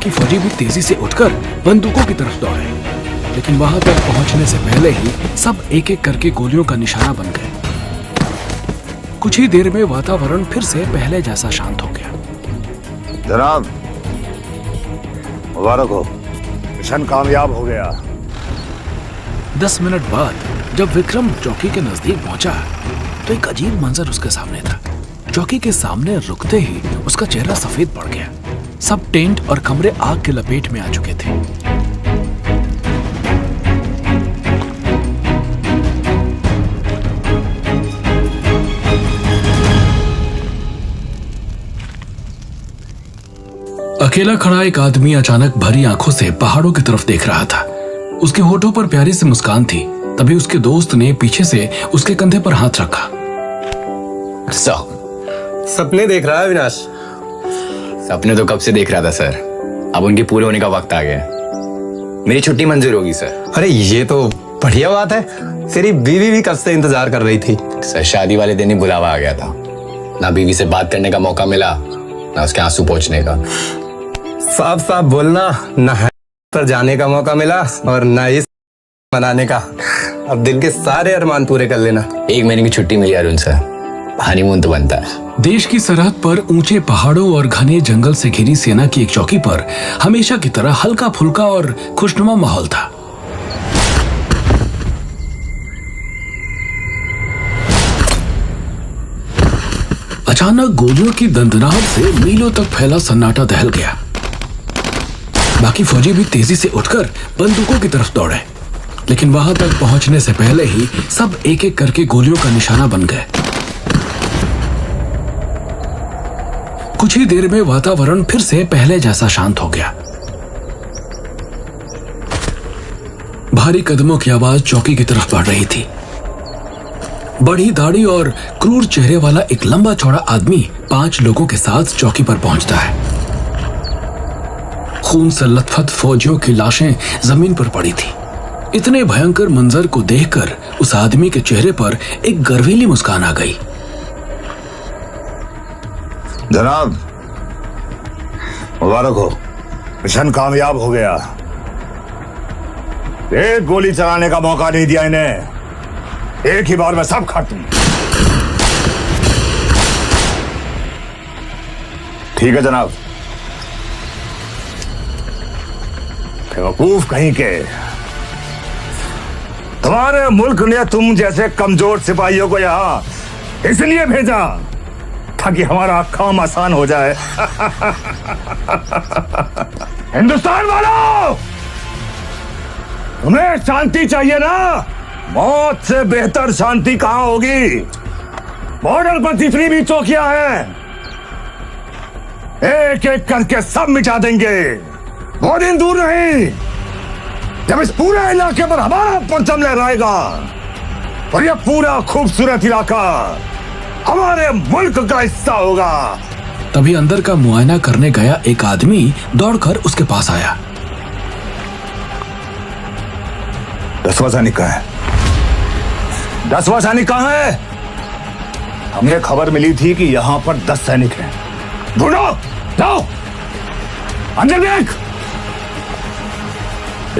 बाकी फौजी भी तेजी से उठकर बंदूकों की तरफ दौड़े, लेकिन वहां तक पहुंचने से पहले ही सब एक एक करके गोलियों का निशाना बन गए। कुछ ही देर में वातावरण फिर से पहले जैसा शांत हो गया। जनाब, मुबारक हो, मिशन कामयाब हो गया। 10 मिनट बाद जब विक्रम चौकी के नजदीक पहुंचा तो एक अजीब मंजर उसके सामने था। चौकी के सामने रुकते ही उसका चेहरा सफेद पड़ गया। सब टेंट और कमरे आग की लपेट में आ चुके थे। अकेला खड़ा एक आदमी अचानक भरी आंखों से पहाड़ों की तरफ देख रहा था। उसके होठों पर प्यारी सी मुस्कान थी। तभी उसके दोस्त ने पीछे से उसके कंधे पर हाथ रखा। सपने देख रहा है अविनाश? सपने तो कब से देख रहा था सर, अब उनके पूरे होने का वक्त आ गया। मेरी छुट्टी मंजूर होगी सर। अरे ये तो बढ़िया बात है। तेरी बीवी भी कब से इंतजार कर रही थी। सर शादी वाले दिन ही बुलावा आ गया था। ना बीवी से बात करने का मौका मिला, ना उसके आंसू पोंछने का। साफ साफ बोलना, ना है पर जाने का मौका मिला और ना इस मनाने का। अब दिल के सारे अरमान पूरे कर लेना। 1 महीने की छुट्टी मिली अरुण सर, हनीमून तो बनता है। देश की सरहद पर ऊंचे पहाड़ों और घने जंगल से घिरी सेना की एक चौकी पर हमेशा की तरह हल्का फुल्का और खुशनुमा माहौल था। अचानक गोलियों की दंदनाहट से मीलों तक फैला सन्नाटा दहल गया। बाकी फौजी भी तेजी से उठकर बंदूकों की तरफ दौड़े, लेकिन वहां तक पहुंचने से पहले ही सब एक एक करके गोलियों का निशाना बन गए। कुछ ही देर में वातावरण फिर से पहले जैसा शांत हो गया। भारी कदमों की आवाज चौकी की तरफ बढ़ रही थी। बड़ी दाढ़ी और क्रूर चेहरे वाला एक लंबा चौड़ा आदमी 5 लोगों के साथ चौकी पर पहुंचता है। खून से लथपथ फौजियों की लाशें जमीन पर पड़ी थी। इतने भयंकर मंजर को देखकर उस आदमी के चेहरे पर एक गर्वीली मुस्कान आ गई। जनाब, मुबारक हो, मिशन कामयाब हो गया। एक गोली चलाने का मौका नहीं दिया इन्हें। एक ही बार में सब खत्म। ठीक है जनाब। बेवकूफ कहीं के, तुम्हारे मुल्क ने तुम जैसे कमजोर सिपाहियों को यहां इसलिए भेजा ताकि हमारा काम आसान हो जाए। हिंदुस्तान वालों, तुम्हें शांति चाहिए ना? मौत से बेहतर शांति कहां होगी? बॉर्डर पर जितनी भी चौकियां हैं, एक एक करके सब मिटा देंगे। वो दिन दूर नहीं जब इस पूरे इलाके पर हमारा परचम लहराएगा और यह पूरा खूबसूरत इलाका हमारे मुल्क का हिस्सा होगा। तभी अंदर का मुआयना करने गया एक आदमी दौड़कर उसके पास आया। 10वां सैनिक कहाँ है? 10वां सैनिक कहाँ है? हमें खबर मिली थी कि यहाँ पर 10 सैनिक हैं। ढूंढो, जाओ अंदर देख।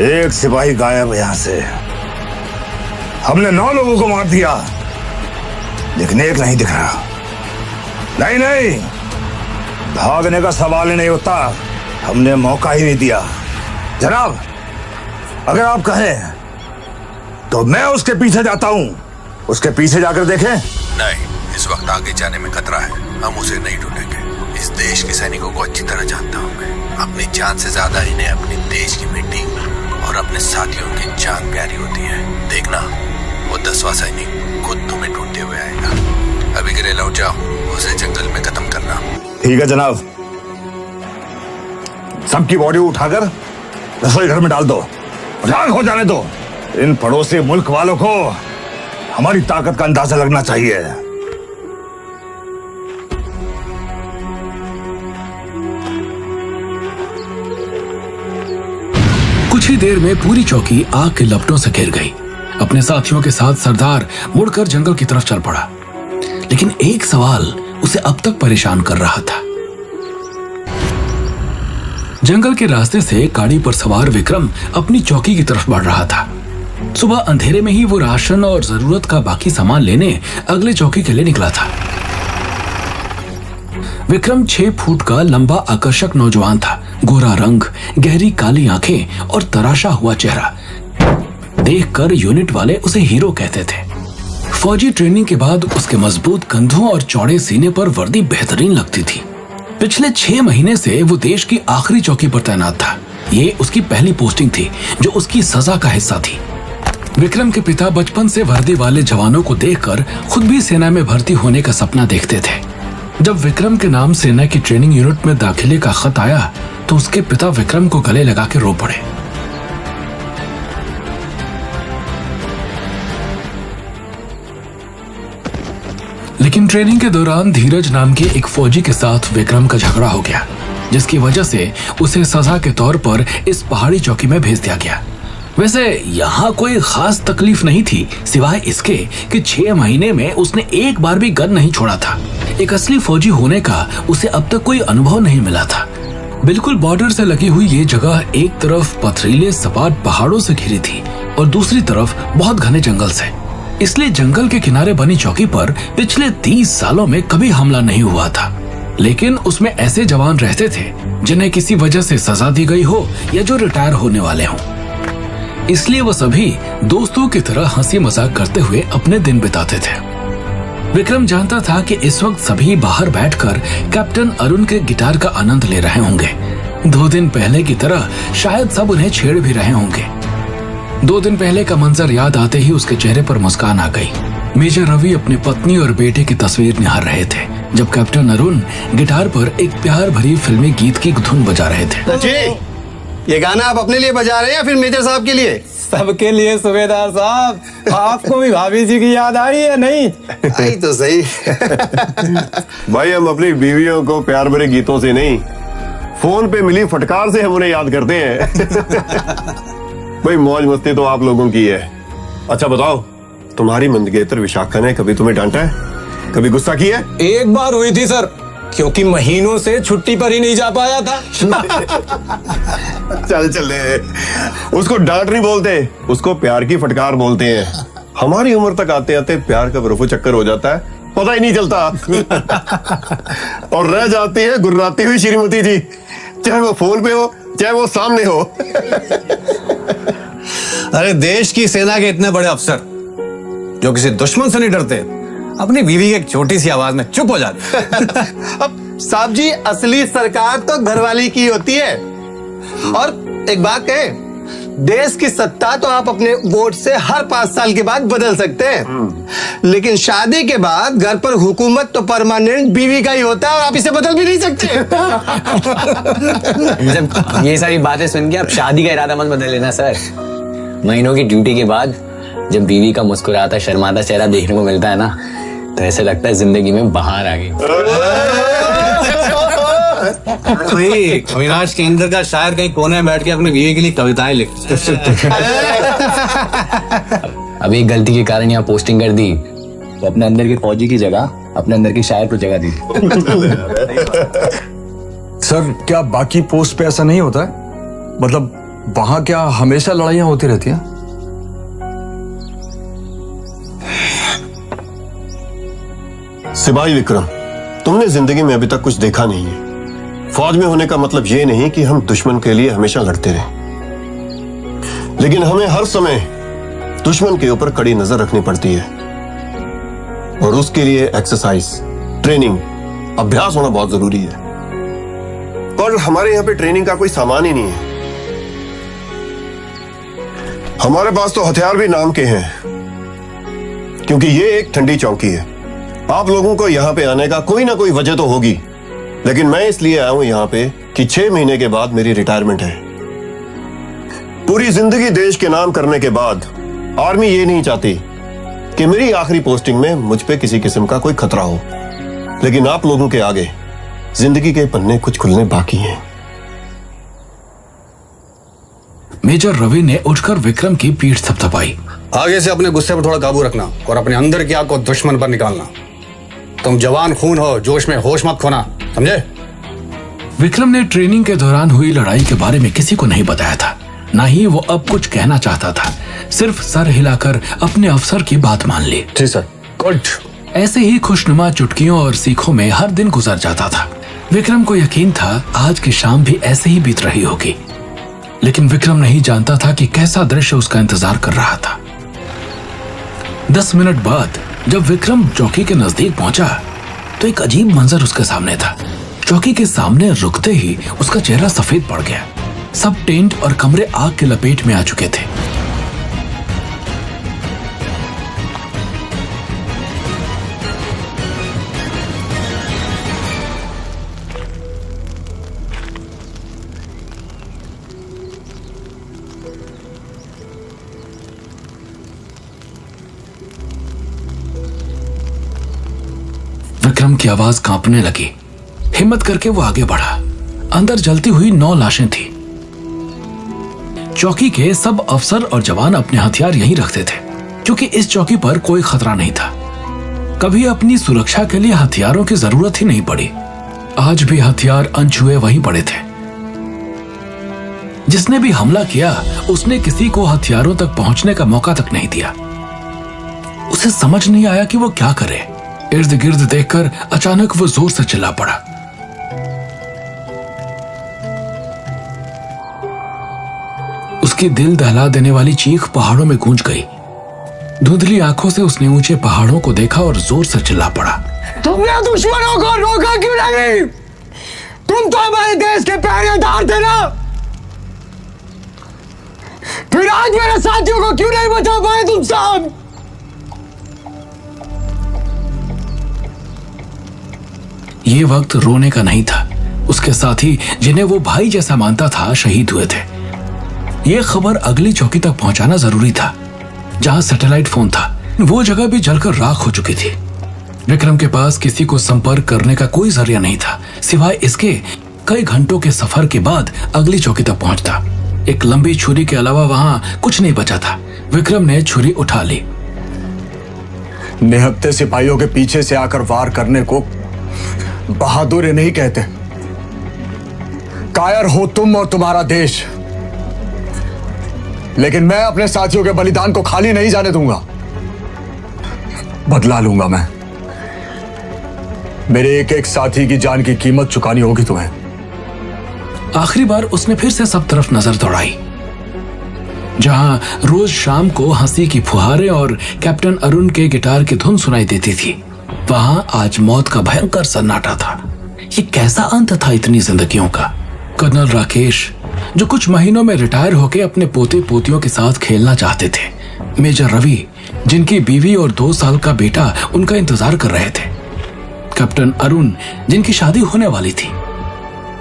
एक सिपाही गायब यहाँ से। हमने 9 लोगों को मार दिया, लेकिन एक नहीं दिख रहा। नहीं नहीं, भागने का सवाल ही नहीं होता। हमने मौका ही नहीं दिया। जनाब, अगर आप कहें तो मैं उसके पीछे जाता हूं। उसके पीछे जाकर देखें। नहीं, इस वक्त आगे जाने में खतरा है। हम उसे नहीं ढूंढेंगे। इस देश के सैनिकों को अच्छी तरह जानता हूं मैं। अपनी जान से ज्यादा इन्हें अपने देश की मिट्टी और अपने साथियों की जान प्यारी होती है। देखना, वो 10वां सैनिक खुद तुम्हें ढूंढते हुए आएगा। अभी गिरे लौट जाओ, उसे जंगल में खत्म करना। ठीक है जनाब। सबकी बॉडी उठाकर रसोई घर में डाल दो, राख हो जाने दो। इन पड़ोसी मुल्क वालों को हमारी ताकत का अंदाजा लगना चाहिए। कुछ ही देर में पूरी चौकी आग के लपटों से घिर गई। अपने साथियों के साथ सरदार मुड़कर जंगल की तरफ चल पड़ा, लेकिन एक सवाल उसे अब तक परेशान कर रहा था। जंगल के रास्ते से गाड़ी पर सवार विक्रम अपनी चौकी की तरफ बढ़ रहा था। सुबह अंधेरे में ही वो राशन और जरूरत का बाकी सामान लेने अगले चौकी के लिए निकला था। विक्रम 6 फुट का लंबा आकर्षक नौजवान था। गोरा रंग, गहरी काली आंखें और तराशा हुआ चेहरा देखकर यूनिट वाले उसे हीरो कहते थे। फौजी ट्रेनिंग के बाद उसके मजबूत कंधों और चौड़े सीने पर वर्दी बेहतरीन लगती थी। पिछले 6 महीने से वो देश की आखिरी चौकी पर तैनात था। ये उसकी पहली पोस्टिंग थी जो उसकी सजा का हिस्सा थी। विक्रम के पिता बचपन से वर्दी वाले जवानों को देखकर खुद भी सेना में भर्ती होने का सपना देखते थे। जब विक्रम के नाम सेना की ट्रेनिंग यूनिट में दाखिले का खत आया तो उसके पिता विक्रम को गले लगा के रो पड़े। लेकिन ट्रेनिंग के दौरान धीरज नाम के एक फौजी के साथ विक्रम का झगड़ा हो गया, जिसकी वजह से उसे सजा के तौर पर इस पहाड़ी चौकी में भेज दिया गया। वैसे यहाँ कोई खास तकलीफ नहीं थी सिवाय इसके कि 6 महीने में उसने एक बार भी गन नहीं छोड़ा था। एक असली फौजी होने का उसे अब तक कोई अनुभव नहीं मिला था। बिल्कुल बॉर्डर से लगी हुई ये जगह एक तरफ पथरीले सपाट पहाड़ों से घिरी थी और दूसरी तरफ बहुत घने जंगल से। इसलिए जंगल के किनारे बनी चौकी पर पिछले 30 सालों में कभी हमला नहीं हुआ था। लेकिन उसमें ऐसे जवान रहते थे जिन्हें किसी वजह से सजा दी गई हो या जो रिटायर होने वाले हों। इसलिए वो सभी दोस्तों की तरह हंसी मजाक करते हुए अपने दिन बिताते थे। विक्रम जानता था कि इस वक्त सभी बाहर बैठकर कैप्टन अरुण के गिटार का आनंद ले रहे होंगे। 2 दिन पहले की तरह शायद सब उन्हें छेड़ भी रहे होंगे। 2 दिन पहले का मंजर याद आते ही उसके चेहरे पर मुस्कान आ गई। मेजर रवि अपनी पत्नी और बेटे की तस्वीर निहार रहे थे जब कैप्टन अरुण गिटार पर एक प्यार भरी फिल्मी गीत की धुन बजा रहे थे। जी, ये गाना आप अपने लिए बजा रहे हैं या फिर मेजर साहब के लिए? सबके लिए सूबेदार साहब। आपको भी भाभी जी की याद आई है नहीं? आई तो सही। भाई हम अपनी बीवियों को प्यार भरे गीतों से नहीं, फोन पे मिली फटकार से हम उन्हें याद करते हैं। भाई मौज मस्ती तो आप लोगों की है। अच्छा बताओ, तुम्हारी मंदगेतर विशाखा ने कभी तुम्हें डांटा है, कभी गुस्सा किया है? एक बार हुई थी सर, क्योंकि महीनों से छुट्टी पर ही नहीं जा पाया था। चल उसको डांट नहीं बोलते, उसको प्यार की फटकार बोलते हैं। हमारी उम्र तक आते आते प्यार का बर्फो चक्कर हो जाता है, पता ही नहीं चलता। और रह जाती है गुर्राती हुई श्रीमती जी, चाहे वो फोन पे हो चाहे वो सामने हो। अरे देश की सेना के इतने बड़े अफसर जो किसी दुश्मन से नहीं डरते, अपनी बीवी की एक छोटी सी आवाज में चुप हो जाते। अब साहब जी, असली सरकार तो घरवाली की होती है। और एक बात कहें, देश की सत्ता तो आप अपने वोट से हर 5 साल के बाद बदल सकते हैं, लेकिन शादी के बाद घर पर हुकूमत तो परमानेंट बीवी का ही होता है और आप इसे बदल भी नहीं सकते। जब ये सारी बातें सुन के अब शादी का इरादा मत बदल लेना सर। महीनों की ड्यूटी के बाद जब बीवी का मुस्कुराता शर्माता चेहरा देखने को मिलता है ना, तो ऐसे लगता है जिंदगी में बाहर आ गई। अविनाश केंद्र का शायर कहीं कोने में बैठ के अपनी बीवी के लिए कविताएं लिखता है। अब एक गलती के कारण यहाँ पोस्टिंग कर दी तो अपने अंदर के फौजी की जगह अपने अंदर के शायर को जगह दी। सर क्या बाकी पोस्ट पे ऐसा नहीं होता है? मतलब वहां क्या हमेशा लड़ाइयां होती रहती हैं? सिपाही विक्रम, तुमने जिंदगी में अभी तक कुछ देखा नहीं है। फौज में होने का मतलब ये नहीं कि हम दुश्मन के लिए हमेशा लड़ते रहें, लेकिन हमें हर समय दुश्मन के ऊपर कड़ी नजर रखनी पड़ती है और उसके लिए एक्सरसाइज, ट्रेनिंग, अभ्यास होना बहुत जरूरी है। और हमारे यहाँ पे ट्रेनिंग का कोई सामान ही नहीं है। हमारे पास तो हथियार भी नाम के हैं, क्योंकि ये एक ठंडी चौकी है। आप लोगों को यहाँ पे आने का कोई ना कोई वजह तो होगी, लेकिन मैं इसलिए आया हूं यहाँ पे कि 6 महीने के बाद मेरी रिटायरमेंट है। पूरी जिंदगी देश के नाम करने के बाद आर्मी ये नहीं चाहती कि मेरी आखिरी पोस्टिंग में मुझ पे किसी किस्म का कोई खतरा हो, लेकिन आप लोगों के आगे जिंदगी के पन्ने कुछ खुलने बाकी हैं। मेजर रवि ने उठकर विक्रम की पीठ थपथपाई। आगे से अपने गुस्से पर थोड़ा काबू रखना और अपने अंदर की आग को दुश्मन पर निकालना। तुम जवान खून हो, जोश में होश मत खोना, समझे? विक्रम ने ट्रेनिंग के दौरान हुई लड़ाई के बारे में किसी को नहीं बताया था, ना ही वो अब कुछ कहना चाहता था। सिर्फ सर हिलाकर अपने अफसर की बात मान ली। जी सर। गुड। ऐसे ही खुशनुमा चुटकियों और सीखों में हर दिन गुजर जाता था। विक्रम को यकीन था आज की शाम भी ऐसे ही बीत रही होगी, लेकिन विक्रम नहीं जानता था कि कैसा दृश्य उसका इंतजार कर रहा था। 10 मिनट बाद जब विक्रम चौकी के नजदीक पहुंचा तो एक अजीब मंजर उसके सामने था। चौकी के सामने रुकते ही उसका चेहरा सफेद पड़ गया। सब टेंट और कमरे आग के लपेट में आ चुके थे। विक्रम की आवाज कांपने लगी। हिम्मत करके वो आगे बढ़ा। अंदर जलती हुई 9 लाशें थी। चौकी के सब अफसर और जवान अपने हथियार यहीं रखते थे, क्योंकि इस चौकी पर कोई खतरा नहीं था। कभी अपनी सुरक्षा के लिए हथियारों की जरूरत ही नहीं पड़ी। आज भी हथियार अनछुए वहीं पड़े थे। जिसने भी हमला किया उसने किसी को हथियारों तक पहुंचने का मौका तक नहीं दिया। उसे समझ नहीं आया कि वो क्या करे। इर्द गिर्द देखकर अचानक वो जोर से चिल्ला पड़ा। उसकी दिल दहला देने वाली चीख पहाड़ों में गूंज गई। धुंधली आंखों से उसने ऊंचे पहाड़ों को देखा और जोर से चिल्ला पड़ा। तुमने दुश्मनों को रोका क्यों नहीं? तुम तो हमारे देश के पहरेदार थे ना? फिर आज मेरे साथियों को क्यों नहीं बचा पाए तुम सब? ये वक्त रोने का नहीं था। उसके साथी जिन्हें वो भाई जैसा मानता था शहीद हुए थे। ये खबर अगली चौकी तक पहुंचाना जरूरी था, जहां सैटेलाइट फोन था। वो जगह भी जलकर राख हो चुकी थी। विक्रम के पास किसी को संपर्क करने का कोई जरिया नहीं था, सिवाय इसके कई घंटों के सफर के बाद अगली चौकी तक पहुंचता। एक लंबी छुरी के अलावा वहां कुछ नहीं बचा था। विक्रम ने छुरी उठा ली। निहत्थे सिपाहियों के पीछे से आकर वार करने को बहादुरी नहीं कहते। कायर हो तुम और तुम्हारा देश, लेकिन मैं अपने साथियों के बलिदान को खाली नहीं जाने दूंगा। बदला लूंगा मैं। मेरे एक एक साथी की जान की कीमत चुकानी होगी तुम्हें। आखिरी बार उसने फिर से सब तरफ नजर दौड़ाई। जहां रोज शाम को हंसी की फुहारें और कैप्टन अरुण के गिटार की धुन सुनाई देती थी, वहां आज मौत का भयंकर सन्नाटा था। ये कैसा अंत था इतनी जिंदगियों का? कर्नल राकेश, जो कुछ महीनों में रिटायर होकर अपने पोते पोतियों के साथ खेलना चाहते थे। मेजर रवि, जिनकी बीवी और 2 साल का बेटा उनका इंतजार कर रहे थे। कैप्टन अरुण, जिनकी शादी होने वाली थी।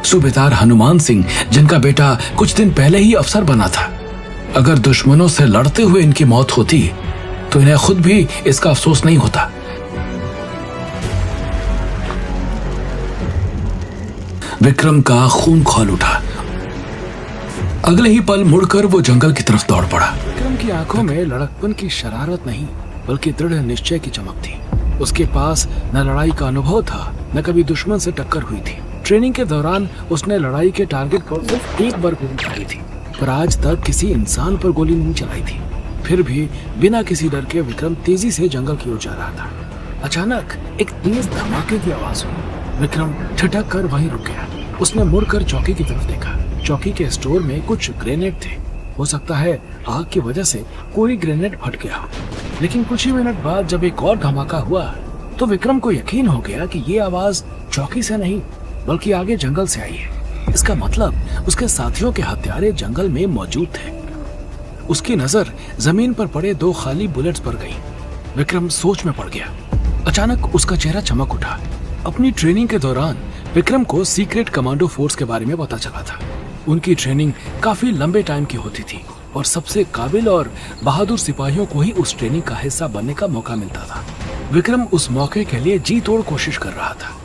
सूबेदार हनुमान सिंह, जिनका बेटा कुछ दिन पहले ही अफसर बना था। अगर दुश्मनों से लड़ते हुए इनकी मौत होती तो इन्हें खुद भी इसका अफसोस नहीं होता। विक्रम का खून खौल उठा। अगले ही पल मुड़कर वो जंगल की तरफ दौड़ पड़ा। विक्रम की आंखों में लड़कपन की शरारत नहीं, बल्कि दृढ़ निश्चय की चमक थी। उसके पास न लड़ाई का अनुभव था, न कभी दुश्मन से टक्कर हुई थी। ट्रेनिंग के दौरान उसने लड़ाई के टारगेट पर सिर्फ एक बार गोली चलाई थी, पर आज तक किसी इंसान पर गोली नहीं चलाई थी। फिर भी बिना किसी डर के विक्रम तेजी से जंगल की ओर जा रहा था। अचानक एक तेज धमाके की आवाज हुई। विक्रम ठिठक कर वहीं रुक गया। उसने मुड़कर चौकी की तरफ देखा। चौकी के स्टोर में कुछ ग्रेनेड थे। हो सकता है आग की वजह से कोई ग्रेनेड फट गया हो। लेकिन कुछ ही मिनट बाद जब एक और धमाका हुआ तो विक्रम को यकीन हो गया कि ये आवाज चौकी से नहीं, बल्कि आगे जंगल से आई है। इसका मतलब उसके साथियों के हत्यारे जंगल में मौजूद थे। उसकी नजर जमीन पर पड़े 2 खाली बुलेट्स पर गई। विक्रम सोच में पड़ गया। अचानक उसका चेहरा चमक उठा। अपनी ट्रेनिंग के दौरान विक्रम को सीक्रेट कमांडो फोर्स के बारे में पता चला था। उनकी ट्रेनिंग काफी लंबे टाइम की होती थी और सबसे काबिल और बहादुर सिपाहियों को ही उस ट्रेनिंग का हिस्सा बनने का मौका मिलता था। विक्रम उस मौके के लिए जी तोड़ कोशिश कर रहा था।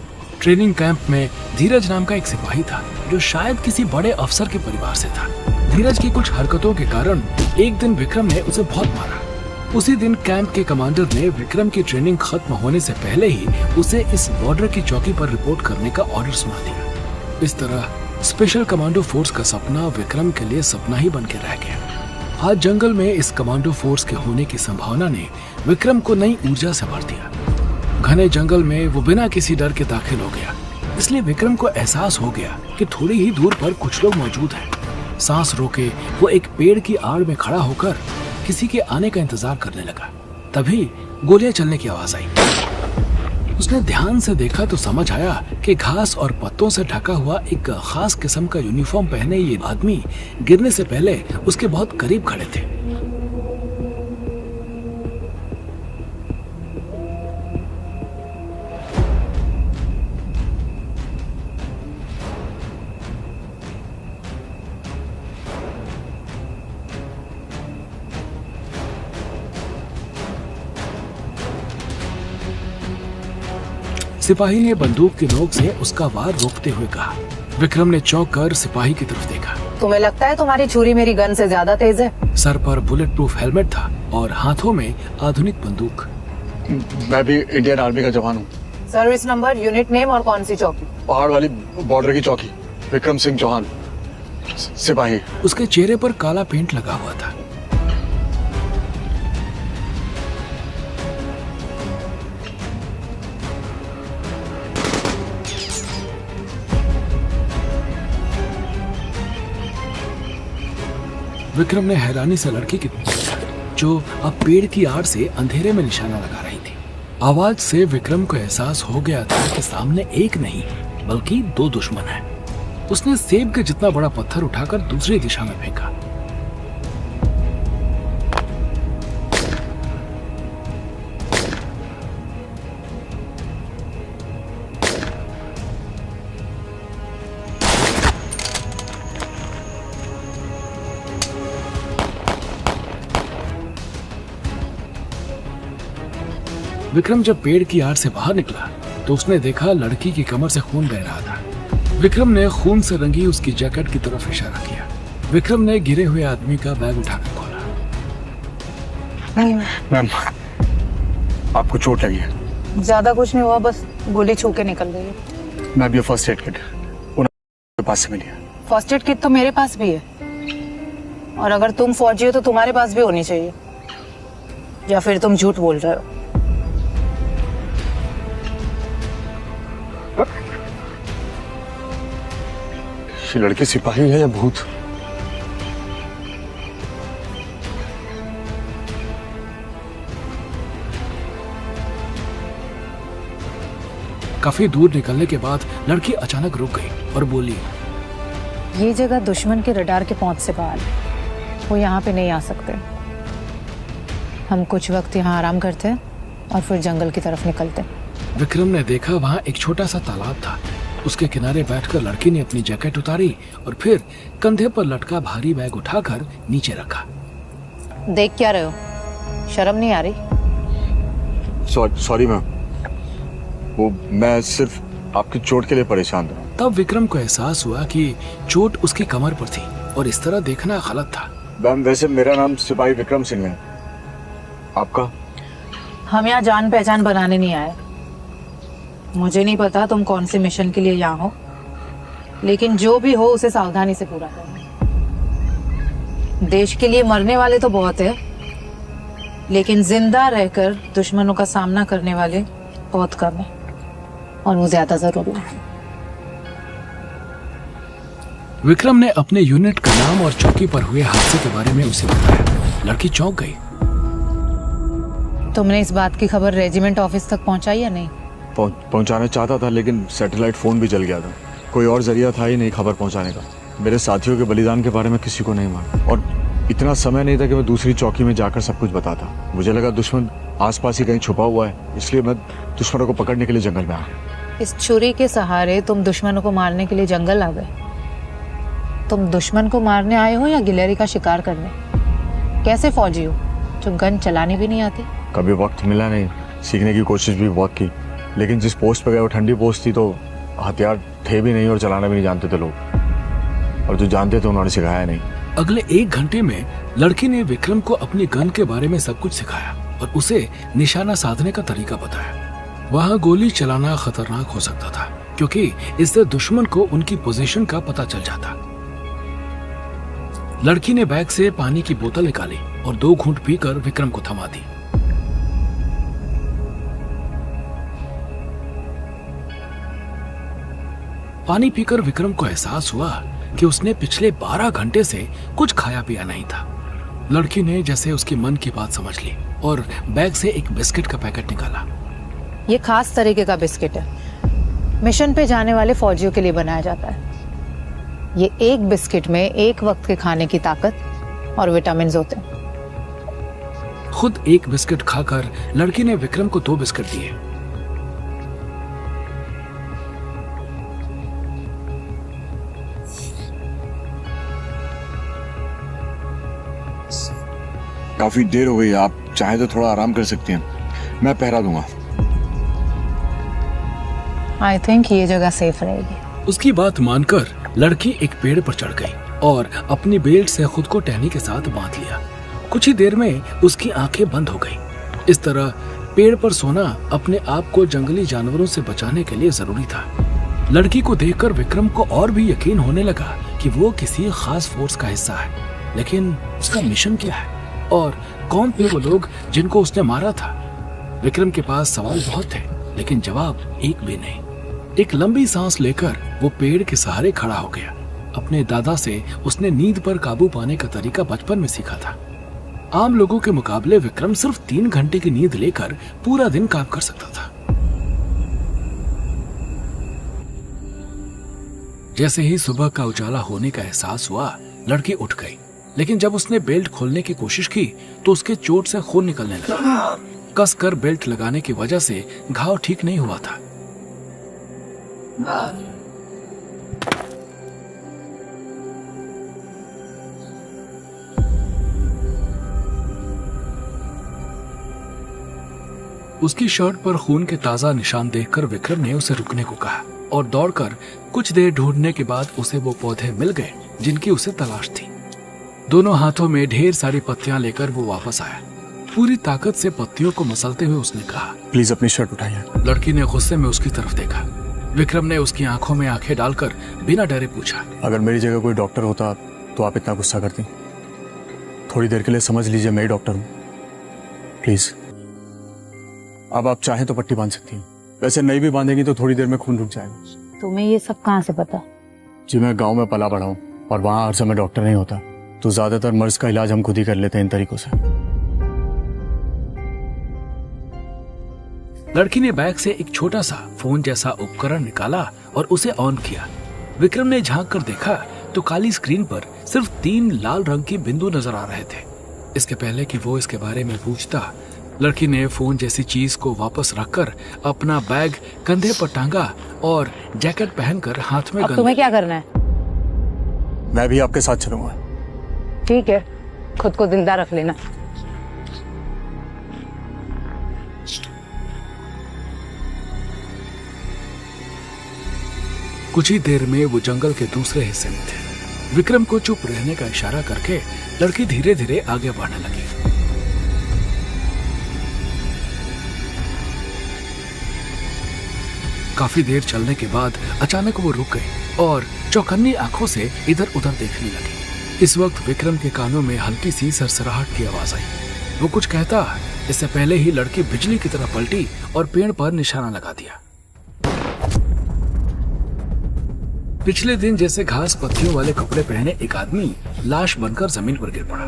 ट्रेनिंग कैंप में धीरज नाम का एक सिपाही था, जो शायद किसी बड़े अफसर के परिवार से था। धीरज की कुछ हरकतों के कारण एक दिन विक्रम ने उसे बहुत मारा। उसी दिन कैंप के कमांडर ने विक्रम की ट्रेनिंग खत्म होने से पहले ही उसे इस बॉर्डर की चौकी पर रिपोर्ट करने का ऑर्डर सुना दिया। इस तरह स्पेशल कमांडो फोर्स का सपना विक्रम के लिए सपना ही बन के रह गया। आज जंगल में इस कमांडो फोर्स के होने की संभावना ने विक्रम को नई ऊर्जा से भर दिया। घने जंगल में वो बिना किसी डर के दाखिल हो गया, इसलिए विक्रम को एहसास हो गया कि थोड़ी ही दूर पर कुछ लोग मौजूद हैं। सांस रोके वो एक पेड़ की आड़ में खड़ा होकर किसी के आने का इंतजार करने लगा। तभी गोलियां चलने की आवाज आई। उसने ध्यान से देखा तो समझ आया कि घास और पत्तों से ढका हुआ एक खास किस्म का यूनिफॉर्म पहने ये आदमी गिरने से पहले उसके बहुत करीब खड़े थे। सिपाही ने बंदूक की नोक से उसका वार रोकते हुए कहा। विक्रम ने चौंक कर सिपाही की तरफ देखा। तुम्हें लगता है तुम्हारी छुरी मेरी गन से ज्यादा तेज है? सर पर बुलेट प्रूफ हेलमेट था और हाथों में आधुनिक बंदूक। मैं भी इंडियन आर्मी का जवान हूँ। सर्विस नंबर, यूनिट नेम और कौन सी चौकी? पहाड़ वाली बॉर्डर की चौकी। विक्रम सिंह चौहान, सिपाही। उसके चेहरे पर काला पेंट लगा हुआ था। विक्रम ने हैरानी से लड़की की देखा, जो अब पेड़ की आड़ से अंधेरे में निशाना लगा रही थी। आवाज से विक्रम को एहसास हो गया था कि सामने एक नहीं बल्कि दो दुश्मन हैं। उसने सेब के जितना बड़ा पत्थर उठाकर दूसरी दिशा में फेंका। विक्रम जब पेड़ की आड़ से बाहर निकला तो उसने देखा लड़की की कमर से खून बह रहा था। विक्रम ने खून से रंगी उसकी जैकेट की तरफ इशारा किया। विक्रम ने गिरे हुए आदमी का बैग उठाकर खोला। मैम, आपको चोट लगी है? ज्यादा कुछ नहीं हुआ, बस गोली छू के निकल गई है। मैम, ये फर्स्ट एड किट उनके पास से मिली है। फर्स्ट एड किट तो मेरे पास भी है, और अगर तुम फौजी हो तो तुम्हारे पास भी होनी चाहिए, या फिर तुम झूठ बोल रहे हो? ये लड़की सिपाही है या भूत? काफी दूर निकलने के बाद लड़की अचानक रुक गई और बोली, ये जगह दुश्मन के रडार के पहुंच से बाहर है, वो यहाँ पे नहीं आ सकते। हम कुछ वक्त यहाँ आराम करते हैं और फिर जंगल की तरफ निकलते हैं। विक्रम ने देखा वहाँ एक छोटा सा तालाब था। उसके किनारे बैठकर लड़की ने अपनी जैकेट उतारी और फिर कंधे पर लटका भारी बैग उठाकर नीचे रखा। देख क्या रहे हो? शर्म नहीं आ रही? सॉरी मैम, वो मैं सिर्फ आपकी चोट के लिए परेशान था। तब विक्रम को एहसास हुआ कि चोट उसकी कमर पर थी और इस तरह देखना गलत था। मैम, वैसे मेरा नाम सिपाही विक्रम सिंह है, आपका? हम यहाँ जान पहचान बनाने नहीं आए। मुझे नहीं पता तुम कौन से मिशन के लिए यहाँ हो, लेकिन जो भी हो उसे सावधानी से पूरा करना। देश के लिए मरने वाले तो बहुत है, लेकिन जिंदा रहकर दुश्मनों का सामना करने वाले बहुत कम है, और वो ज्यादा जरूरी है। विक्रम ने अपने यूनिट का नाम और चौकी पर हुए हादसे के बारे में उसे बताया। लड़की चौंक गई। तुमने इस बात की खबर रेजिमेंट ऑफिस तक पहुंचाई या नहीं? पहुंचाना चाहता था, लेकिन सैटेलाइट फोन भी जल गया था। कोई और जरिया था ही नहीं खबर पहुंचाने का। मेरे साथियों के बलिदान के बारे में किसी को नहीं मालूम, और इतना समय नहीं था कि मैं दूसरी चौकी में जाकर सब कुछ बताता। मुझे लगा दुश्मन आसपास ही कहीं छुपा हुआ है, इसलिए मैं दुश्मनों को पकड़ने के लिए जंगल में आया। इस छुरी के सहारे तुम दुश्मनों को मारने के लिए जंगल आ गए? तुम दुश्मन को मारने आए हो या गिलहरी का शिकार करने? कैसे फौजी हो जो गन चलानी भी नहीं आती? कभी वक्त मिला नहीं, सीखने की कोशिश भी बहुत की, लेकिन जिस पोस्ट पे गए वो ठंडी पोस्ट थी, तो हथियार थे भी नहीं और चलाना भी नहीं जानते थे लोग, और जो जानते थे उन्होंने सिखाया नहीं। अगले 1 घंटे में लड़की ने विक्रम को अपनी गन के बारे में सब कुछ सिखाया और उसे निशाना साधने का तरीका बताया। वहाँ गोली चलाना खतरनाक हो सकता था, क्योंकि इससे दुश्मन को उनकी पोजीशन का पता चल जाता। लड़की ने बैग से पानी की बोतल निकाली और 2 घूंट पीकर विक्रम को थमा दी। पानी पीकर विक्रम को एहसास हुआ कि उसने पिछले 12 घंटे से कुछ खाया पिया नहीं था। लड़की ने जैसे उसकी मन की बात समझ ली और बैग से एक बिस्किट का पैकेट निकाला। ये खास तरीके का बिस्किट है, मिशन पे जाने वाले फौजियों के लिए बनाया जाता है। ये एक बिस्किट में एक वक्त के खाने की ताकत और विटामिन होते हैं। खुद एक बिस्किट खाकर लड़की ने विक्रम को 2 बिस्किट दिए। काफी देर हो गई, आप चाहे तो थोड़ा आराम कर सकती हैं, मैं पहरा दूंगा। आई थिंक ये जगह सेफ रहेगी। उसकी बात मानकर लड़की एक पेड़ पर चढ़ गई और अपनी बेल्ट से खुद को टहनी के साथ बांध लिया। कुछ ही देर में उसकी आंखें बंद हो गई। इस तरह पेड़ पर सोना अपने आप को जंगली जानवरों से बचाने के लिए जरूरी था। लड़की को देखकर विक्रम को और भी यकीन होने लगा कि वो किसी खास फोर्स का हिस्सा है। लेकिन उसका मिशन क्या है और कौन थे वो लोग जिनको उसने मारा था? विक्रम के पास सवाल बहुत थे, लेकिन जवाब एक भी नहीं। एक लंबी सांस लेकर वो पेड़ के सहारे खड़ा हो गया। अपने दादा से उसने नींद पर काबू पाने का तरीका बचपन में सीखा था। आम लोगों के मुकाबले विक्रम सिर्फ 3 घंटे की नींद लेकर पूरा दिन काम कर सकता था। जैसे ही सुबह का उजाला होने का एहसास हुआ, लड़की उठ गई। लेकिन जब उसने बेल्ट खोलने की कोशिश की तो उसके चोट से खून निकलने लगा। कसकर बेल्ट लगाने की वजह से घाव ठीक नहीं हुआ था। उसकी शर्ट पर खून के ताजा निशान देखकर विक्रम ने उसे रुकने को कहा और दौड़कर कुछ देर ढूंढने के बाद उसे वो पौधे मिल गए जिनकी उसे तलाश थी। दोनों हाथों में ढेर सारी पत्तियां लेकर वो वापस आया। पूरी ताकत से पत्तियों को मसलते हुए उसने कहा, प्लीज अपनी शर्ट उठाइए। लड़की ने गुस्से में उसकी तरफ देखा। विक्रम ने उसकी आंखों में आंखें डालकर बिना डरे पूछा, अगर मेरी जगह कोई डॉक्टर होता तो आप इतना गुस्सा करती? थोड़ी देर के लिए समझ लीजिए मैं ही डॉक्टर हूँ, प्लीज। अब आप चाहें तो पट्टी बांध सकती हैं, वैसे नहीं भी बांधेगी तो थोड़ी देर में खून रुक जाएगा। तुम्हें ये सब कहाँ से पता? जी मैं गांव में पला बढ़ा हूँ और वहाँ हर समय डॉक्टर नहीं होता, तो ज्यादातर मर्ज का इलाज हम खुद ही कर लेते हैं इन तरीकों से। लड़की ने बैग से एक छोटा सा फोन जैसा उपकरण निकाला और उसे ऑन किया। विक्रम ने झांक कर देखा तो काली स्क्रीन पर सिर्फ 3 लाल रंग की बिंदु नजर आ रहे थे। इसके पहले कि वो इसके बारे में पूछता, लड़की ने फोन जैसी चीज को वापस रखकर अपना बैग कंधे पर टांगा और जैकेट पहनकर हाथ में अब तुम्हें क्या करना है? मैं भी आपके साथ चलूंगा। ठीक है, खुद को जिंदा रख लेना। कुछ ही देर में वो जंगल के दूसरे हिस्से में थे। विक्रम को चुप रहने का इशारा करके लड़की धीरे धीरे आगे बढ़ने लगी। काफी देर चलने के बाद अचानक वो रुक गई और चौकन्नी आंखों से इधर उधर देखने लगी। इस वक्त विक्रम के कानों में हल्की सी सरसराहट की आवाज आई। वो कुछ कहता, इससे पहले ही लड़की बिजली की तरह पलटी और पेड़ पर निशाना लगा दिया। पिछले दिन जैसे घास पत्तियों वाले कपड़े पहने एक आदमी लाश बनकर जमीन पर गिर पड़ा।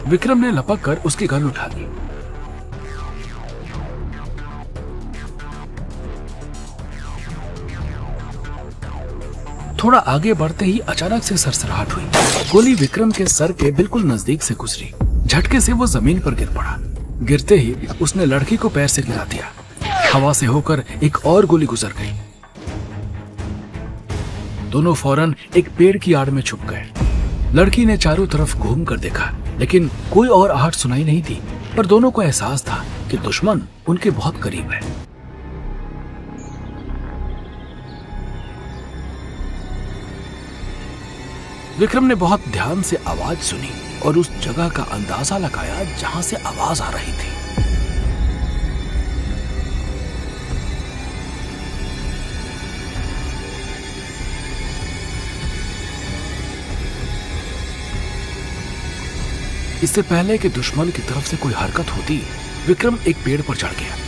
विक्रम ने लपक कर उसकी गन उठा ली। थोड़ा आगे बढ़ते ही अचानक से सरसराहट हुई। गोली विक्रम के सर के बिल्कुल नजदीक से गुजरी। झटके से वो जमीन पर गिर पड़ा। गिरते ही उसने लड़की को पैर से गिरा दिया। हवा से होकर एक और गोली गुजर गई। दोनों फौरन एक पेड़ की आड़ में छुप गए। लड़की ने चारों तरफ घूम कर देखा, लेकिन कोई और आहट सुनाई नहीं थी, पर दोनों को एहसास था कि दुश्मन उनके बहुत करीब है। विक्रम ने बहुत ध्यान से आवाज सुनी और उस जगह का अंदाजा लगाया जहां से आवाज आ रही थी। इससे पहले कि दुश्मन की तरफ से कोई हरकत होती, विक्रम एक पेड़ पर चढ़ गया।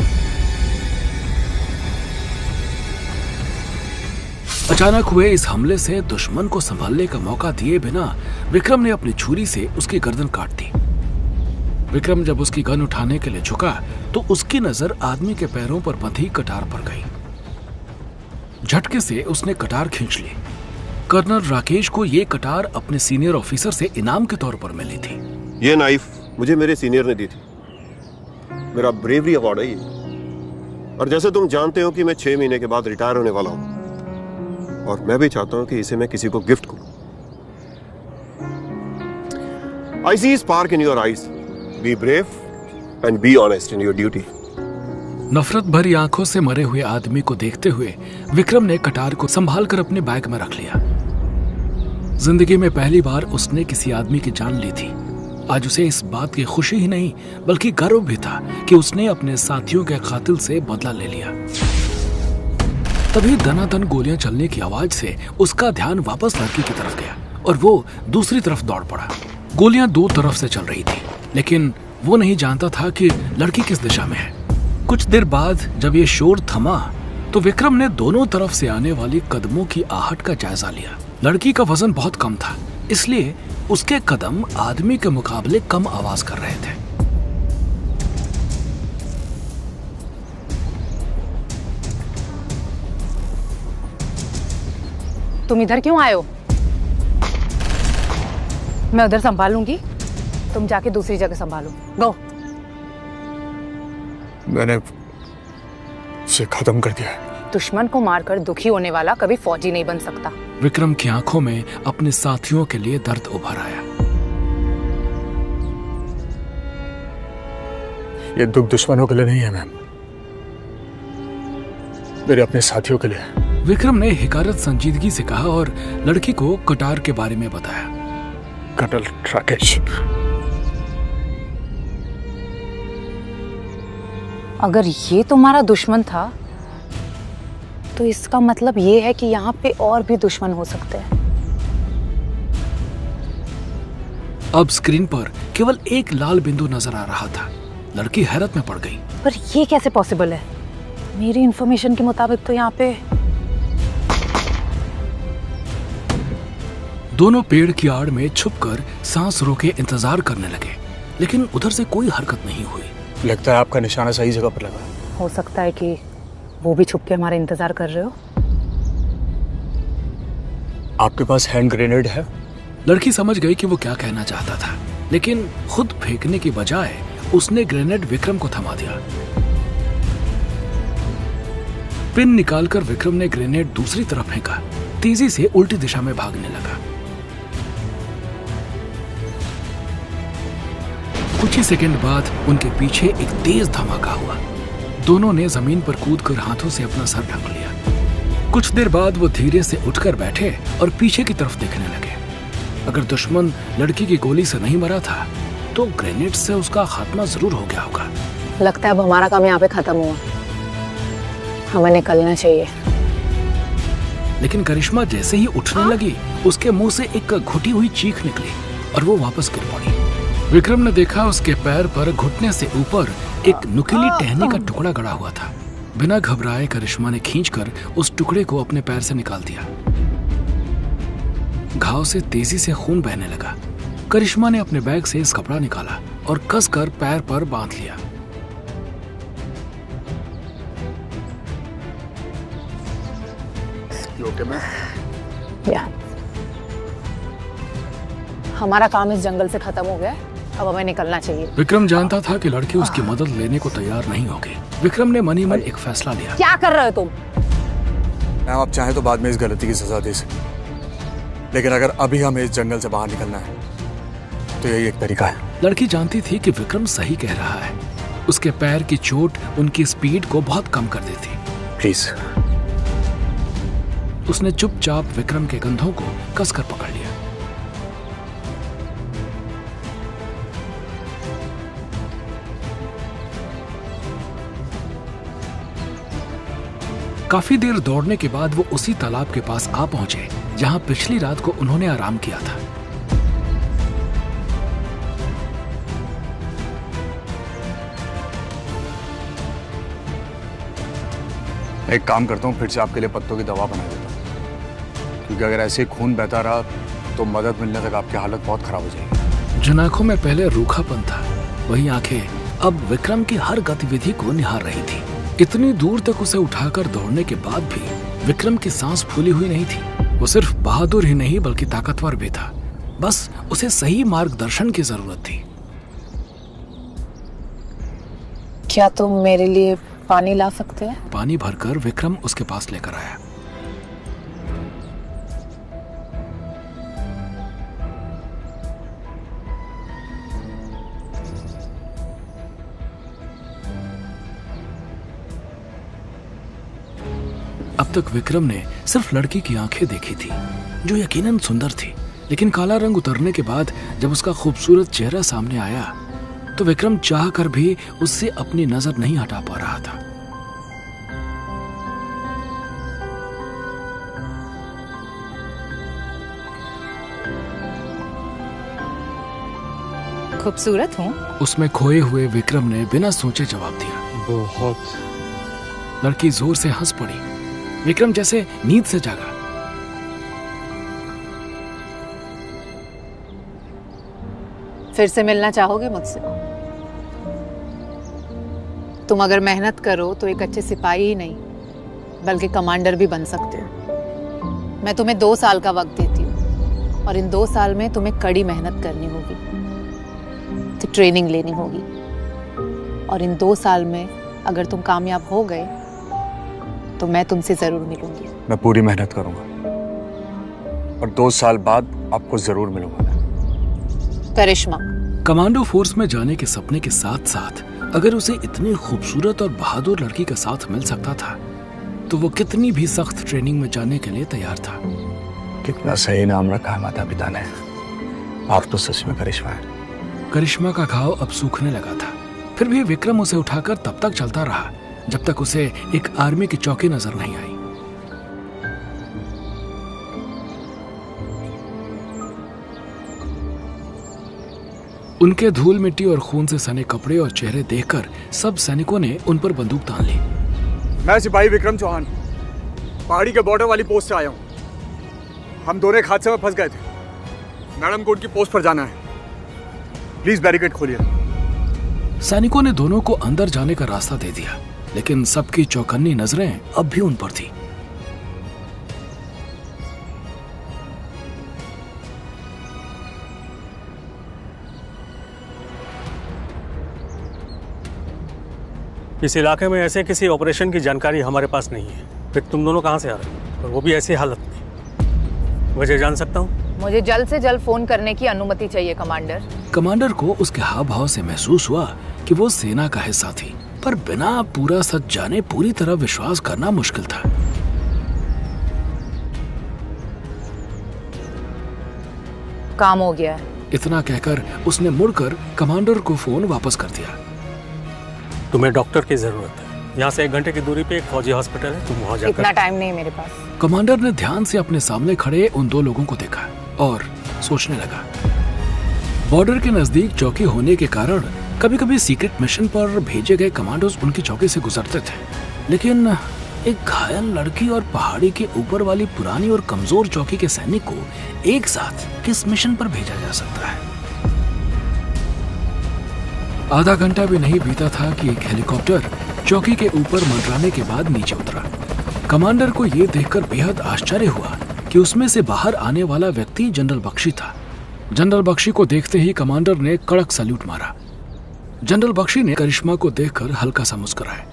अचानक हुए इस हमले से दुश्मन को संभालने का मौका दिए बिना विक्रम ने अपनी छुरी से उसकी गर्दन काट दी। विक्रम जब उसकी गन उठाने के लिए झुका तो उसकी नजर आदमी के पैरों पर बंधी कटार पर गई। झटके से उसने कटार खींच ली। कर्नल राकेश को ये कटार अपने सीनियर ऑफिसर से इनाम के तौर पर मिली थी। ये नाइफ मुझे मेरे सीनियर ने दी थी, मेरा ब्रेवरी अवार्ड है ये। और जैसे तुम जानते हो कि मैं 6 महीने के बाद रिटायर होने वाला हूं, और मैं भी चाहता हूं कि इसे मैं किसी को गिफ्ट करूं। I see spark in your eyes. Be brave and be honest in your duty. नफरत भरी आंखों से मरे हुए आदमी को देखते हुए विक्रम ने कटार को संभालकर अपने बैग में रख लिया। जिंदगी में पहली बार उसने किसी आदमी की जान ली थी। आज उसे इस बात की खुशी ही नहीं बल्कि गर्व भी था कि उसने अपने साथियों के कातिल से बदला ले लिया। तभी दनादन गोलियां चलने की आवाज से उसका ध्यान वापस लड़की की तरफ गया और वो दूसरी तरफ दौड़ पड़ा। गोलियां दो तरफ से चल रही थी, लेकिन वो नहीं जानता था कि लड़की किस दिशा में है। कुछ देर बाद जब ये शोर थमा तो विक्रम ने दोनों तरफ से आने वाली कदमों की आहट का जायजा लिया। लड़की का वजन बहुत कम था, इसलिए उसके कदम आदमी के मुकाबले कम आवाज कर रहे थे। तुम इधर क्यों आए हो? मैं उधर संभालूंगी, तुम जाके दूसरी जगह संभालो। गो। मैंने उसे खत्म कर दिया है। दुश्मन को मारकर दुखी होने वाला कभी फौजी नहीं बन सकता। विक्रम की आंखों में अपने साथियों के लिए दर्द उभर आया। ये दुख दुश्मनों के लिए नहीं है मैम, मेरे अपने साथियों के लिए। विक्रम ने हिकारत संजीदगी से कहा और लड़की को कटार के बारे में बताया। कर्नल राकेश। अगर ये तुम्हारा दुश्मन था तो इसका मतलब ये है कि यहाँ पे और भी दुश्मन हो सकते हैं। अब स्क्रीन पर केवल एक लाल बिंदु नजर आ रहा था। लड़की हैरत में पड़ गई। पर ये कैसे पॉसिबल है? मेरी इंफॉर्मेशन के मुताबिक तो यहाँ पे दोनों पेड़ की आड़ में छुपकर सांस रोके इंतजार करने लगे, लेकिन उधर से कोई हरकत नहीं हुई। लगता है आपका निशाना सही जगह पर लगा। हो सकता है कि वो भी छुप के हमारा इंतजार कर रहे हो। आपके पास हैंड ग्रेनेड है? लड़की समझ गई कि वो क्या कहना चाहता था, लेकिन खुद फेंकने की बजाय उसने ग्रेनेड विक्रम को थमा दिया। पिन निकालकर विक्रम ने ग्रेनेड दूसरी तरफ फेंका, तेजी से उल्टी दिशा में भागने लगा। कुछ ही सेकंड बाद उनके पीछे एक तेज धमाका हुआ। दोनों ने जमीन पर कूदकर हाथों से अपना सर ढक लिया। कुछ देर बाद वो धीरे से उठकर बैठे और पीछे की तरफ देखने लगे। अगर दुश्मन लड़की की गोली से नहीं मरा था तो ग्रेनेड से उसका खात्मा जरूर हो गया होगा। लगता है अब हमारा काम यहाँ पे खत्म हुआ, हमें निकलना चाहिए। लेकिन करिश्मा जैसे ही उठने लगी उसके मुंह से एक घुटी हुई चीख निकली और वो वापस गिर पड़ी। विक्रम ने देखा उसके पैर पर घुटने से ऊपर एक नुकीली टहनी का टुकड़ा गड़ा हुआ था। बिना घबराए करिश्मा ने खींचकर उस टुकड़े को अपने पैर से निकाल दिया। घाव से तेजी से खून बहने लगा। करिश्मा ने अपने बैग से इस कपड़ा निकाला और कसकर पैर पर बांध लिया। हमारा काम इस जंगल से खत्म हो गया, अब हमें निकलना चाहिए। विक्रम जानता था कि लड़की उसकी मदद लेने को तैयार नहीं होगी। विक्रम ने मन ही मन एक फैसला लिया। क्या कर रहे हो तुम? मैम आप चाहें तो बाद में इस गलती की सजा दे सकते, लेकिन अगर अभी हमें इस जंगल से बाहर निकलना है तो यही एक तरीका है। लड़की जानती थी कि विक्रम सही कह रहा है। उसके पैर की चोट उनकी स्पीड को बहुत कम कर देती। प्लीज। उसने चुपचाप विक्रम के कंधों को कसकर पकड़ लिया। काफी देर दौड़ने के बाद वो उसी तालाब के पास आ पहुंचे जहां पिछली रात को उन्होंने आराम किया था। एक काम करता हूँ, फिर से आपके लिए पत्तों की दवा बना देता हूँ, क्योंकि अगर ऐसे खून बहता रहा तो मदद मिलने तक आपकी हालत बहुत खराब हो जाएगी। जिन आंखों में पहले रूखापन था, वही आंखें अब विक्रम की हर गतिविधि को निहार रही थी। इतनी दूर तक उसे उठाकर दौड़ने के बाद भी विक्रम की सांस फूली हुई नहीं थी। वो सिर्फ बहादुर ही नहीं बल्कि ताकतवर भी था। बस उसे सही मार्गदर्शन की जरूरत थी। क्या तुम मेरे लिए पानी ला सकते हैं? पानी भरकर विक्रम उसके पास लेकर आया। अब तक विक्रम ने सिर्फ लड़की की आंखें देखी थी, जो यकीनन सुंदर थी, लेकिन काला रंग उतरने के बाद जब उसका खूबसूरत चेहरा सामने आया तो विक्रम चाह कर भी उससे अपनी नजर नहीं हटा पा रहा था। खूबसूरत हूँ? उसमें खोए हुए विक्रम ने बिना सोचे जवाब दिया। बहुत। लड़की जोर से हंस पड़ी। विक्रम जैसे नींद से जागा। फिर से मिलना चाहोगे मुझसे? तुम अगर मेहनत करो तो एक अच्छे सिपाही ही नहीं बल्कि कमांडर भी बन सकते हो। मैं तुम्हें 2 साल का वक्त देती हूँ और इन 2 साल में तुम्हें कड़ी मेहनत करनी होगी, तो ट्रेनिंग लेनी होगी, और इन 2 साल में अगर तुम कामयाब हो गए तो मैं तुमसे जरूर मिलूंगी। मैं पूरी मेहनत करूंगा और 2 साल बाद आपको जरूर मिलूंगा। करिश्मा। कमांडो फोर्स में जाने के सपने के साथ साथ अगर उसे इतनी खूबसूरत और बहादुर लड़की का साथ मिल सकता था तो वो कितनी भी सख्त ट्रेनिंग में जाने के लिए तैयार था। कितना सही नाम रखा है माता पिता ने। आप तो सच में करिश्मा है। करिश्मा का घाव अब सूखने लगा था। फिर भी विक्रम उसे उठाकर तब तक चलता रहा जब तक उसे एक आर्मी की चौकी नजर नहीं आई। उनके धूल मिट्टी और खून से सने कपड़े और चेहरे देखकर सब सैनिकों ने उन पर बंदूक तान ली। मैं सिपाही विक्रम चौहान पहाड़ी के बॉर्डर वाली पोस्ट से आया हूँ। हम दोनों एक हादसे में फंस गए थे। मैडम को उनकी पोस्ट पर जाना है। प्लीज बैरिकेड खोलिए। सैनिकों ने दोनों को अंदर जाने का रास्ता दे दिया, लेकिन सबकी चौकन्नी नजरें अब भी उन पर थी। इस इलाके में ऐसे किसी ऑपरेशन की जानकारी हमारे पास नहीं है। फिर तुम दोनों कहाँ से आ रहे हो, और वो भी ऐसी हालत में? वजह जान सकता हूँ? मुझे जल्द से जल्द फोन करने की अनुमति चाहिए कमांडर। कमांडर को उसके हाव भाव से महसूस हुआ कि वो सेना का हिस्सा थी, पर बिना पूरा सच जाने पूरी तरह विश्वास करना मुश्किल था। काम हो गया है। इतना कहकर उसने मुड़कर कमांडर को फोन वापस कर दिया। तुम्हें डॉक्टर की जरूरत है। यहाँ से 1 घंटे की दूरी पे एक फौजी हॉस्पिटल है, तुम वहाँ जाकर। इतना टाइम नहीं मेरे पास। कमांडर ने ध्यान से अपने सामने खड़े उन 2 लोगों को देखा और सोचने लगा। बॉर्डर के नजदीक चौकी होने के कारण कभी कभी सीक्रेट मिशन पर भेजे गए कमांडोज उनकी चौकी से गुजरते थे, लेकिन एक घायल लड़की और पहाड़ी के ऊपर वाली पुरानी और कमजोर चौकी के सैनिक को एक साथ किस मिशन पर भेजा जा सकता है? आधा घंटा भी नहीं बीता था कि एक हेलीकॉप्टर चौकी के ऊपर मंडराने के बाद नीचे उतरा। कमांडर को यह देखकर बेहद आश्चर्य हुआ कि उसमें से बाहर आने वाला व्यक्ति जनरल बख्शी था। जनरल बख्शी को देखते ही कमांडर ने कड़क सैल्यूट मारा। जनरल बख्शी ने करिश्मा को देखकर हल्का सा मुस्कुराया।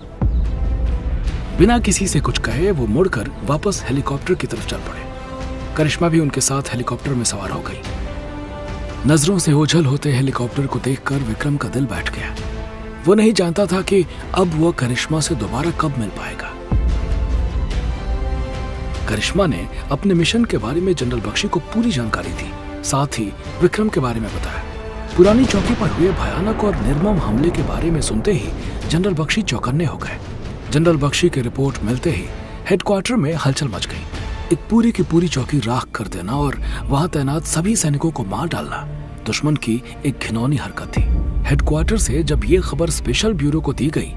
बिना किसी से कुछ कहे वो मुड़कर वापस हेलीकॉप्टर की तरफ चल पड़े। करिश्मा भी उनके साथ हेलीकॉप्टर में सवार हो गई। नजरों से ओझल होते हेलीकॉप्टर को देखकर विक्रम का दिल बैठ गया। वो नहीं जानता था कि अब वो करिश्मा से दोबारा कब मिल पाएगा। करिश्मा ने अपने मिशन के बारे में जनरल बख्शी को पूरी जानकारी दी, साथ ही विक्रम के बारे में बताया। पुरानी चौकी पर हुए भयानक और निर्मम हमले के बारे में सुनते ही जनरल बख्शी चौकन्ने हो गए। जनरल बख्शी की रिपोर्ट मिलते ही हेडक्वार्टर में हलचल मच गई। एक पूरी की पूरी चौकी राख कर देना और वहां तैनात सभी सैनिकों को मार डालना दुश्मन की एक घिनौनी हरकत थी। हेडक्वार्टर से जब ये खबर स्पेशल ब्यूरो को दी गई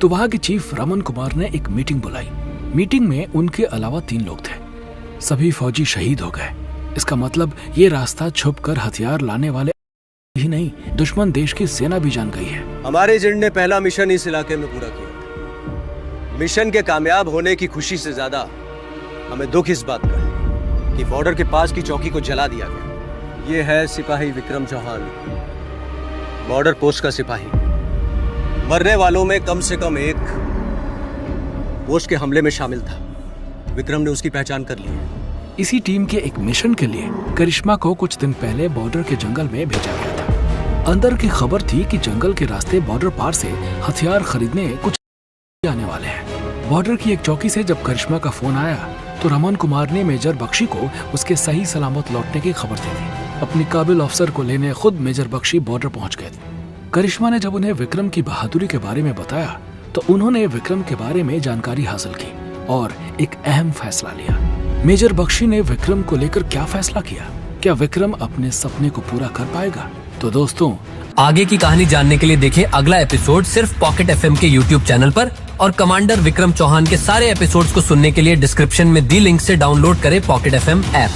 तो वहां के चीफ रमन कुमार ने एक मीटिंग बुलाई। मीटिंग में उनके अलावा 3 लोग थे। सभी फौजी शहीद हो गए। इसका मतलब ये रास्ता छुपकर हथियार लाने वाले ही नहीं, दुश्मन देश की सेना भी जान गई है। हमारे एजेंट ने पहला मिशन इस इलाके में पूरा किया। मिशन के कामयाब होने की खुशी से ज्यादा हमें दुख इस बात का है कि बॉर्डर के पास की चौकी को जला दिया गया। ये है सिपाही विक्रम चौहान, बॉर्डर पोस्ट का सिपाही। मरने वालों में कम से कम एक पोस्ट के हमले में शामिल था। विक्रम ने उसकी पहचान कर ली। इसी टीम के एक मिशन के लिए करिश्मा को कुछ दिन पहले बॉर्डर के जंगल में भेजा गया था। अंदर की खबर थी कि जंगल के रास्ते बॉर्डर पार से हथियार खरीदने कुछ आने वाले हैं। बॉर्डर की एक चौकी से जब करिश्मा का फोन आया तो रमन कुमार ने मेजर बख्शी को उसके सही सलामत लौटने की खबर दी थी। अपनी काबिल अफसर को लेने खुद मेजर बख्शी बॉर्डर पहुंच गए थे। करिश्मा ने जब उन्हें विक्रम की बहादुरी के बारे में बताया तो उन्होंने विक्रम के बारे में जानकारी हासिल की और एक अहम फैसला लिया। मेजर बख्शी ने विक्रम को लेकर क्या फैसला किया? क्या विक्रम अपने सपने को पूरा कर पाएगा? तो दोस्तों, आगे की कहानी जानने के लिए देखें अगला एपिसोड सिर्फ पॉकेट एफएम के यूट्यूब चैनल पर, और कमांडर विक्रम चौहान के सारे एपिसोड्स को सुनने के लिए डिस्क्रिप्शन में दी लिंक से डाउनलोड करें पॉकेट एफएम ऐप।